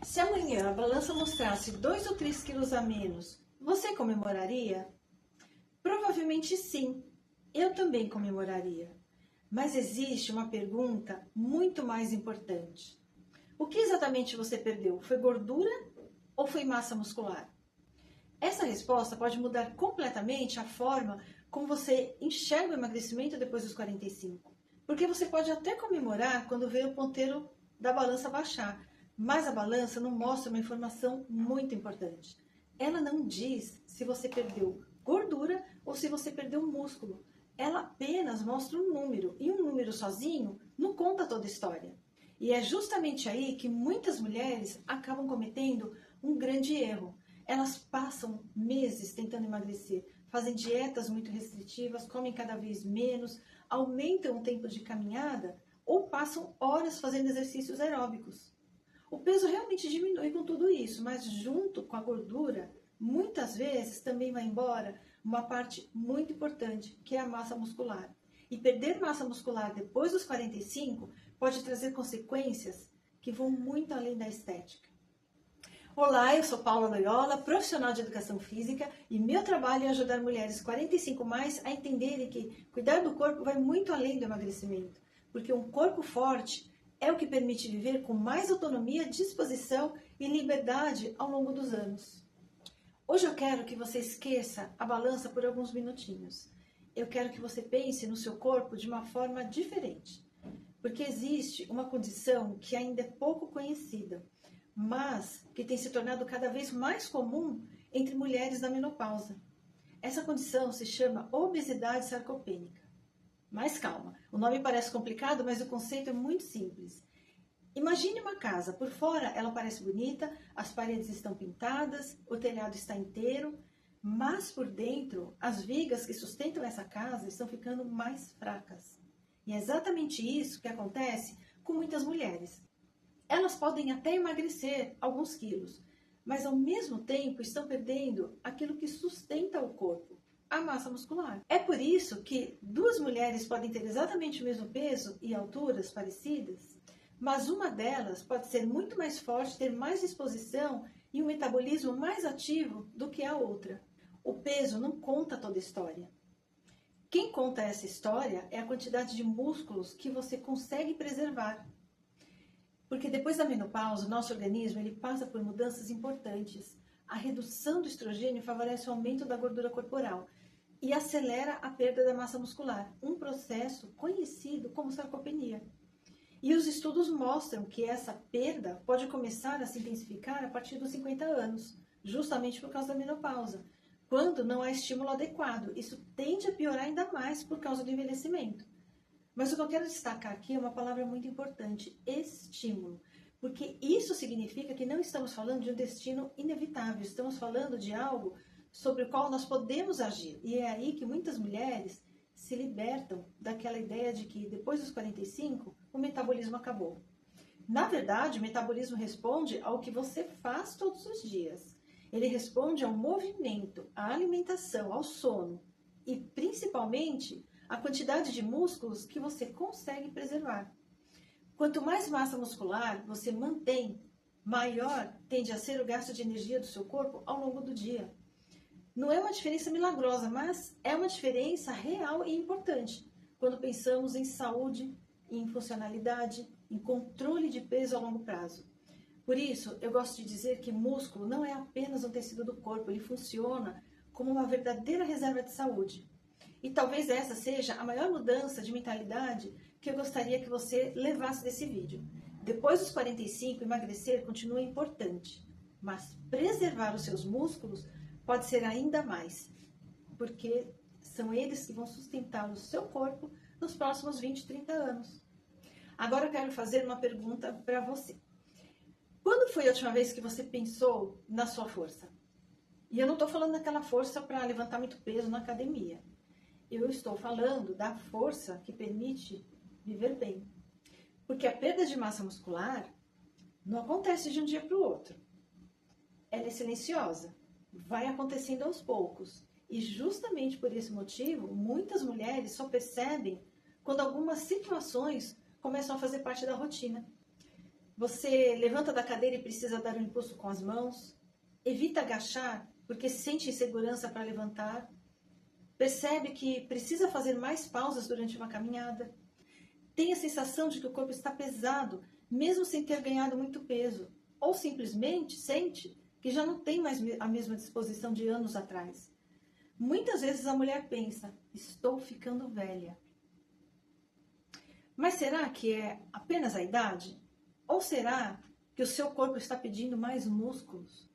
Se amanhã a balança mostrasse 2 ou 3 quilos a menos, você comemoraria? Provavelmente sim, eu também comemoraria. Mas existe uma pergunta muito mais importante. O que exatamente você perdeu? Foi gordura ou foi massa muscular? Essa resposta pode mudar completamente a forma como você enxerga o emagrecimento depois dos 45. Porque você pode até comemorar quando vê o ponteiro da balança baixar, mas a balança não mostra uma informação muito importante. Ela não diz se você perdeu gordura ou se você perdeu músculo. Ela apenas mostra um número, e um número sozinho não conta toda a história. E é justamente aí que muitas mulheres acabam cometendo um grande erro. Elas passam meses tentando emagrecer, fazem dietas muito restritivas, comem cada vez menos, aumentam o tempo de caminhada ou passam horas fazendo exercícios aeróbicos. O peso realmente diminui com tudo isso, mas junto com a gordura, muitas vezes também vai embora uma parte muito importante, que é a massa muscular. E perder massa muscular depois dos 45 pode trazer consequências que vão muito além da estética. Olá, eu sou Paula Loyola, profissional de educação física, e meu trabalho é ajudar mulheres 45 mais a entenderem que cuidar do corpo vai muito além do emagrecimento, porque um corpo forte é o que permite viver com mais autonomia, disposição e liberdade ao longo dos anos. Hoje eu quero que você esqueça a balança por alguns minutinhos. Eu quero que você pense no seu corpo de uma forma diferente, porque existe uma condição que ainda é pouco conhecida, mas que tem se tornado cada vez mais comum entre mulheres na menopausa. Essa condição se chama obesidade sarcopênica. Mas calma, o nome parece complicado, mas o conceito é muito simples. Imagine uma casa, por fora ela parece bonita, as paredes estão pintadas, o telhado está inteiro, mas por dentro as vigas que sustentam essa casa estão ficando mais fracas. E é exatamente isso que acontece com muitas mulheres. Elas podem até emagrecer alguns quilos, mas ao mesmo tempo estão perdendo aquilo que sustenta o corpo, a massa muscular. É por isso que duas mulheres podem ter exatamente o mesmo peso e alturas parecidas, mas uma delas pode ser muito mais forte, ter mais disposição e um metabolismo mais ativo do que a outra. O peso não conta toda a história. Quem conta essa história é a quantidade de músculos que você consegue preservar. Porque depois da menopausa, o nosso organismo ele passa por mudanças importantes. A redução do estrogênio favorece o aumento da gordura corporal e acelera a perda da massa muscular, um processo conhecido como sarcopenia. E os estudos mostram que essa perda pode começar a se intensificar a partir dos 50 anos, justamente por causa da menopausa, quando não há estímulo adequado. Isso tende a piorar ainda mais por causa do envelhecimento. Mas o que eu quero destacar aqui é uma palavra muito importante, estímulo. Porque isso significa que não estamos falando de um destino inevitável, estamos falando de algo sobre o qual nós podemos agir. E é aí que muitas mulheres se libertam daquela ideia de que depois dos 45 o metabolismo acabou. Na verdade, o metabolismo responde ao que você faz todos os dias. Ele responde ao movimento, à alimentação, ao sono e principalmente a quantidade de músculos que você consegue preservar. Quanto mais massa muscular você mantém, maior tende a ser o gasto de energia do seu corpo ao longo do dia. Não é uma diferença milagrosa, mas é uma diferença real e importante quando pensamos em saúde, em funcionalidade, em controle de peso a longo prazo. Por isso, eu gosto de dizer que músculo não é apenas um tecido do corpo, ele funciona como uma verdadeira reserva de saúde. E talvez essa seja a maior mudança de mentalidade que eu gostaria que você levasse desse vídeo. Depois dos 45, emagrecer continua importante, mas preservar os seus músculos pode ser ainda mais, porque são eles que vão sustentar o seu corpo nos próximos 20, 30 anos. Agora eu quero fazer uma pergunta para você. Quando foi a última vez que você pensou na sua força? E eu não estou falando daquela força para levantar muito peso na academia. Eu estou falando da força que permite viver bem. Porque a perda de massa muscular não acontece de um dia para o outro. Ela é silenciosa, vai acontecendo aos poucos. E justamente por esse motivo, muitas mulheres só percebem quando algumas situações começam a fazer parte da rotina. Você levanta da cadeira e precisa dar um impulso com as mãos? Evita agachar porque sente insegurança para levantar? Percebe que precisa fazer mais pausas durante uma caminhada? Tem a sensação de que o corpo está pesado, mesmo sem ter ganhado muito peso? Ou simplesmente sente que já não tem mais a mesma disposição de anos atrás? Muitas vezes a mulher pensa, estou ficando velha. Mas será que é apenas a idade? Ou será que o seu corpo está pedindo mais músculos?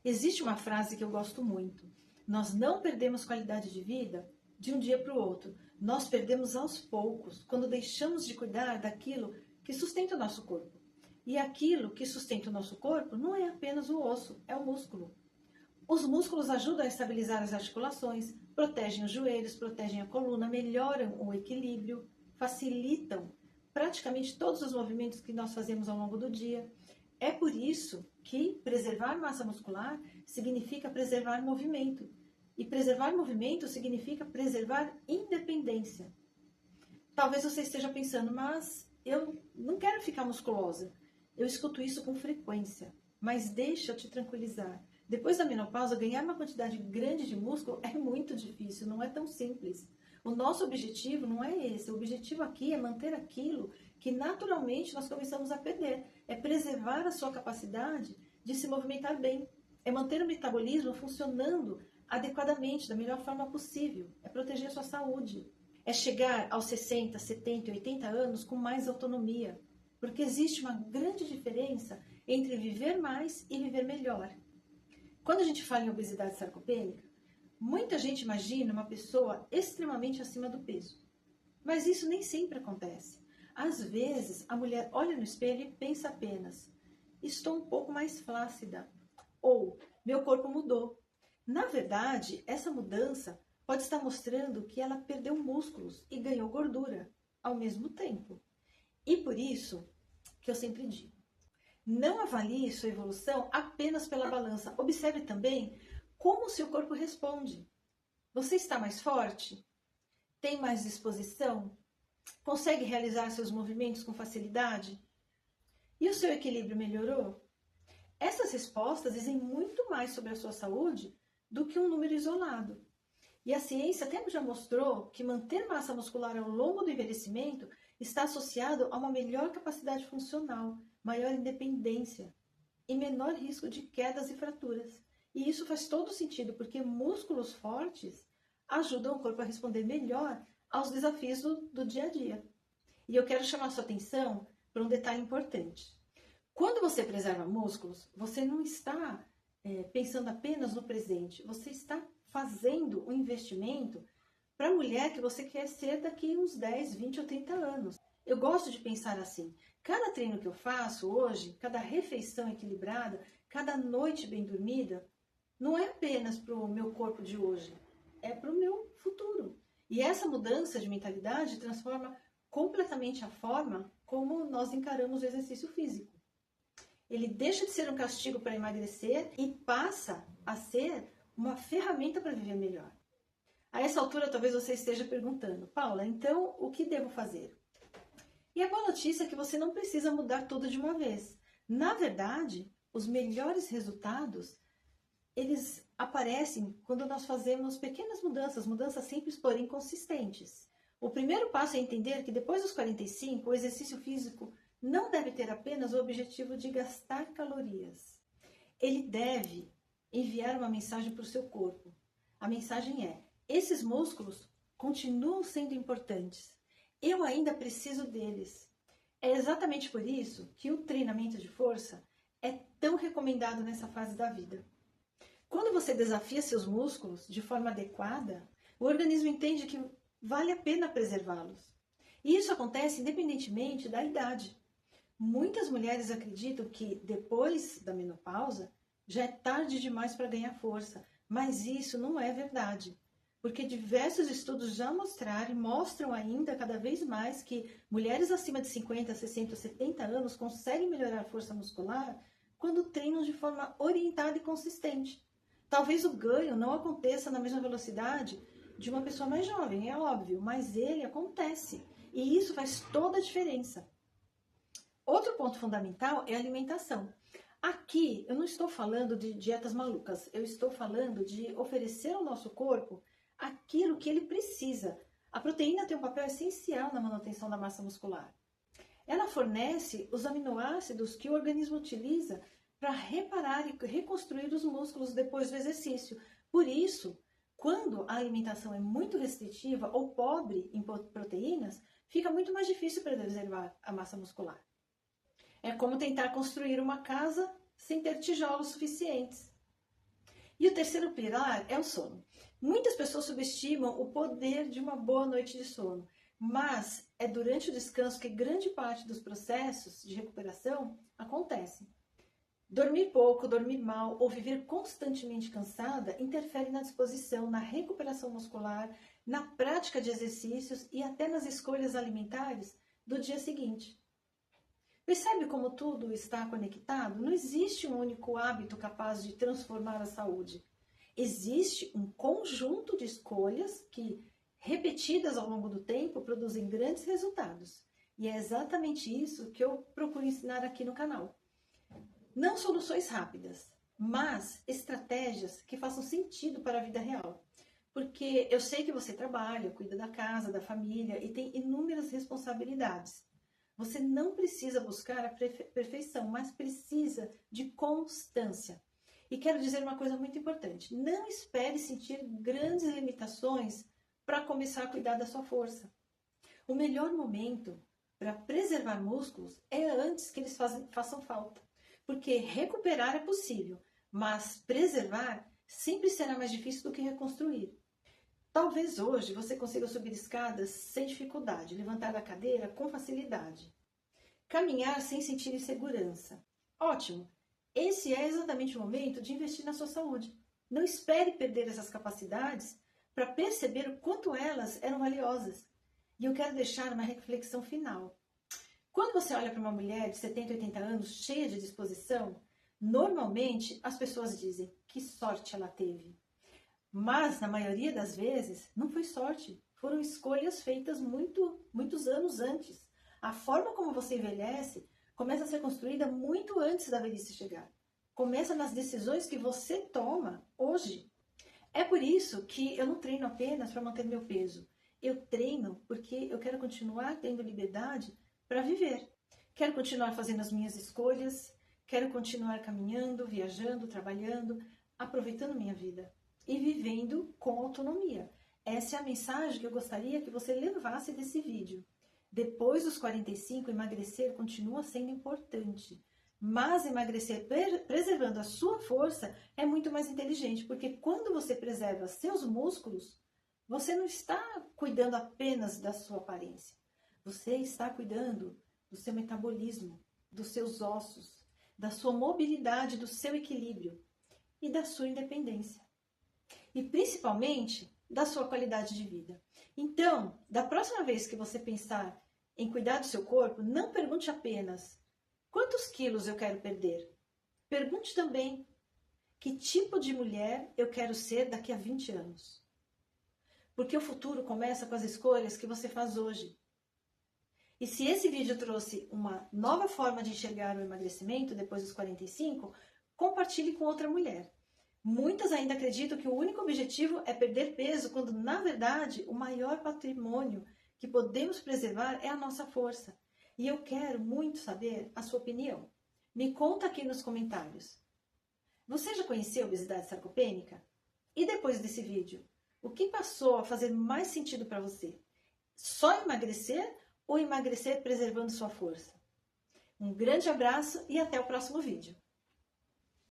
Existe uma frase que eu gosto muito. Nós não perdemos qualidade de vida de um dia para o outro. Nós perdemos aos poucos, quando deixamos de cuidar daquilo que sustenta o nosso corpo. E aquilo que sustenta o nosso corpo não é apenas o osso, é o músculo. Os músculos ajudam a estabilizar as articulações, protegem os joelhos, protegem a coluna, melhoram o equilíbrio, facilitam praticamente todos os movimentos que nós fazemos ao longo do dia. É por isso que preservar massa muscular significa preservar movimento. E preservar movimento significa preservar independência. Talvez você esteja pensando, mas eu não quero ficar musculosa. Eu escuto isso com frequência. Mas deixa eu te tranquilizar. Depois da menopausa, ganhar uma quantidade grande de músculo é muito difícil, não é tão simples. O nosso objetivo não é esse. O objetivo aqui é manter aquilo que naturalmente nós começamos a perder. É preservar a sua capacidade de se movimentar bem. É manter o metabolismo funcionando adequadamente, da melhor forma possível. É proteger a sua saúde. É chegar aos 60, 70, 80 anos com mais autonomia. Porque existe uma grande diferença entre viver mais e viver melhor. Quando a gente fala em obesidade sarcopênica, muita gente imagina uma pessoa extremamente acima do peso. Mas isso nem sempre acontece. Às vezes, a mulher olha no espelho e pensa apenas, estou um pouco mais flácida. Ou, meu corpo mudou. Na verdade, essa mudança pode estar mostrando que ela perdeu músculos e ganhou gordura ao mesmo tempo. E por isso que eu sempre digo, não avalie sua evolução apenas pela balança. Observe também como o seu corpo responde. Você está mais forte? Tem mais disposição? Consegue realizar seus movimentos com facilidade? E o seu equilíbrio melhorou? Essas respostas dizem muito mais sobre a sua saúde do que um número isolado. E a ciência até já mostrou que manter massa muscular ao longo do envelhecimento está associado a uma melhor capacidade funcional, maior independência e menor risco de quedas e fraturas. E isso faz todo sentido, porque músculos fortes ajudam o corpo a responder melhor aos desafios do dia a dia. E eu quero chamar a sua atenção para um detalhe importante. Quando você preserva músculos, você não está pensando apenas no presente, você está fazendo um investimento para a mulher que você quer ser daqui uns 10, 20 ou 30 anos. Eu gosto de pensar assim, cada treino que eu faço hoje, cada refeição equilibrada, cada noite bem dormida, não é apenas para o meu corpo de hoje, é para o meu futuro. E essa mudança de mentalidade transforma completamente a forma como nós encaramos o exercício físico. Ele deixa de ser um castigo para emagrecer e passa a ser uma ferramenta para viver melhor. A essa altura, talvez você esteja perguntando, Paula, então o que devo fazer? E a boa notícia é que você não precisa mudar tudo de uma vez. Na verdade, os melhores resultados, eles aparecem quando nós fazemos pequenas mudanças, mudanças simples, porém consistentes. O primeiro passo é entender que depois dos 45, o exercício físico não deve ter apenas o objetivo de gastar calorias. Ele deve enviar uma mensagem para o seu corpo. A mensagem é, esses músculos continuam sendo importantes. Eu ainda preciso deles. É exatamente por isso que o treinamento de força é tão recomendado nessa fase da vida. Quando você desafia seus músculos de forma adequada, o organismo entende que vale a pena preservá-los. E isso acontece independentemente da idade. Muitas mulheres acreditam que depois da menopausa já é tarde demais para ganhar força, mas isso não é verdade. Porque diversos estudos já mostraram e mostram ainda cada vez mais que mulheres acima de 50, 60, 70 anos conseguem melhorar a força muscular quando treinam de forma orientada e consistente. Talvez o ganho não aconteça na mesma velocidade de uma pessoa mais jovem, é óbvio, mas ele acontece. E isso faz toda a diferença. Outro ponto fundamental é a alimentação. Aqui eu não estou falando de dietas malucas, eu estou falando de oferecer ao nosso corpo aquilo que ele precisa. A proteína tem um papel essencial na manutenção da massa muscular. Ela fornece os aminoácidos que o organismo utiliza para reparar e reconstruir os músculos depois do exercício. Por isso, quando a alimentação é muito restritiva ou pobre em proteínas, fica muito mais difícil preservar a massa muscular. É como tentar construir uma casa sem ter tijolos suficientes. E o terceiro pilar é o sono. Muitas pessoas subestimam o poder de uma boa noite de sono, mas é durante o descanso que grande parte dos processos de recuperação acontecem. Dormir pouco, dormir mal ou viver constantemente cansada interfere na disposição, na recuperação muscular, na prática de exercícios e até nas escolhas alimentares do dia seguinte. Percebe como tudo está conectado? Não existe um único hábito capaz de transformar a saúde. Existe um conjunto de escolhas que, repetidas ao longo do tempo, produzem grandes resultados. E é exatamente isso que eu procuro ensinar aqui no canal. Não soluções rápidas, mas estratégias que façam sentido para a vida real. Porque eu sei que você trabalha, cuida da casa, da família e tem inúmeras responsabilidades. Você não precisa buscar a perfeição, mas precisa de constância. E quero dizer uma coisa muito importante. Não espere sentir grandes limitações para começar a cuidar da sua força. O melhor momento para preservar músculos é antes que eles façam falta. Porque recuperar é possível, mas preservar sempre será mais difícil do que reconstruir. Talvez hoje você consiga subir escadas sem dificuldade, levantar da cadeira com facilidade, caminhar sem sentir insegurança. Ótimo! Esse é exatamente o momento de investir na sua saúde. Não espere perder essas capacidades para perceber o quanto elas eram valiosas. E eu quero deixar uma reflexão final. Quando você olha para uma mulher de 70, 80 anos, cheia de disposição, normalmente as pessoas dizem que sorte ela teve. Mas, na maioria das vezes, não foi sorte. Foram escolhas feitas muitos anos antes. A forma como você envelhece começa a ser construída muito antes da velhice chegar. Começa nas decisões que você toma hoje. É por isso que eu não treino apenas para manter meu peso. Eu treino porque eu quero continuar tendo liberdade para viver. Quero continuar fazendo as minhas escolhas, quero continuar caminhando, viajando, trabalhando, aproveitando minha vida e vivendo com autonomia. Essa é a mensagem que eu gostaria que você levasse desse vídeo. Depois dos 45, emagrecer continua sendo importante, mas emagrecer preservando a sua força é muito mais inteligente, porque quando você preserva seus músculos, você não está cuidando apenas da sua aparência. Você está cuidando do seu metabolismo, dos seus ossos, da sua mobilidade, do seu equilíbrio e da sua independência. E principalmente da sua qualidade de vida. Então, da próxima vez que você pensar em cuidar do seu corpo, não pergunte apenas quantos quilos eu quero perder. Pergunte também que tipo de mulher eu quero ser daqui a 20 anos. Porque o futuro começa com as escolhas que você faz hoje. E se esse vídeo trouxe uma nova forma de enxergar o emagrecimento depois dos 45, compartilhe com outra mulher. Muitas ainda acreditam que o único objetivo é perder peso, quando, na verdade, o maior patrimônio que podemos preservar é a nossa força. E eu quero muito saber a sua opinião. Me conta aqui nos comentários. Você já conheceu a obesidade sarcopênica? E depois desse vídeo, o que passou a fazer mais sentido para você? Só emagrecer ou emagrecer preservando sua força? Um grande abraço e até o próximo vídeo.